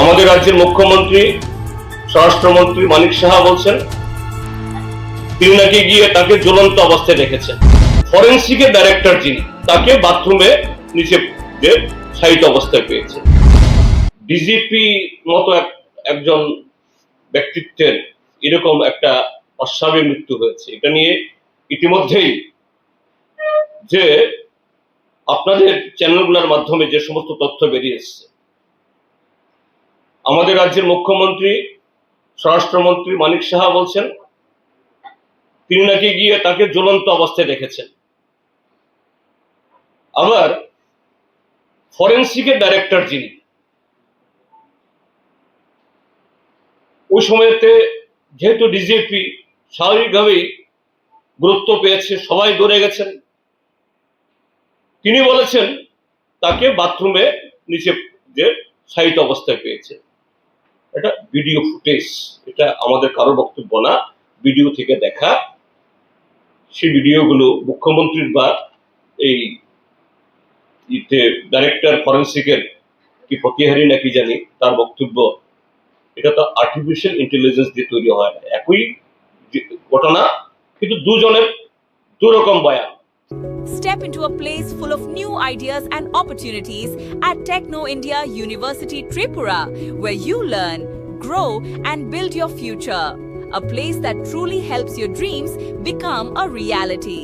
আমাদের রাজ্যের মুখ্যমন্ত্রী স্বরাষ্ট্রমন্ত্রী মানিক সাহা বলছেন তিনি নাকি গিয়ে তাকে জ্বলন্ত অবস্থায় দেখেছেন। ফরেন্সিকের ডাইরেক্টর যিনি তাকে বাথরুমে নিচে যে শায়িত অবস্থায় পেয়েছে। ডিজিপি মতো একজন ব্যক্তিত্বের এরকম একটা অস্বাভাবিক মৃত্যু হয়েছে, এটা নিয়ে ইতিমধ্যেই যে আপনাদের চ্যানেলগুলোর মাধ্যমে যে সমস্ত তথ্য বেরিয়ে এসছে, আমাদের রাজ্যের মুখ্যমন্ত্রী স্বরাষ্ট্রমন্ত্রী মানিক সাহা বলছেন তিনি নাকি গিয়ে তাকে জ্বলন্ত অবস্থায় দেখেছেন। আবার ফরেন্সিকের ডাইরেক্টর যিনি ওই সময়তে যেহেতু ডিজিপি স্বাভাবিকভাবেই গুরুত্ব পেয়েছে, সবাই দৌড়ে গেছেন, তিনি বলেছেন তাকে বাথরুমে নিচে যে শায়িত অবস্থায় পেয়েছে। এটা ভিডিও ফুটেজ, এটা আমাদের কারো বক্তব্য না, ভিডিও থেকে দেখা। সেই ভিডিওগুলো মুখ্যমন্ত্রীর বা এই ডাইরেক্টর ফরেন্সিকের কি ফতিহারি নাকি জানি তার বক্তব্য, এটা তো আর্টিফিশিয়াল ইন্টেলিজেন্স দিয়ে তৈরি হয় না, একই ঘটনা কিন্তু দুজনের দুরকম বয়ান। Step into a place full of new ideas and opportunities at Techno India University Tripura, where you learn, grow, and build your future. A place that truly helps your dreams become a reality.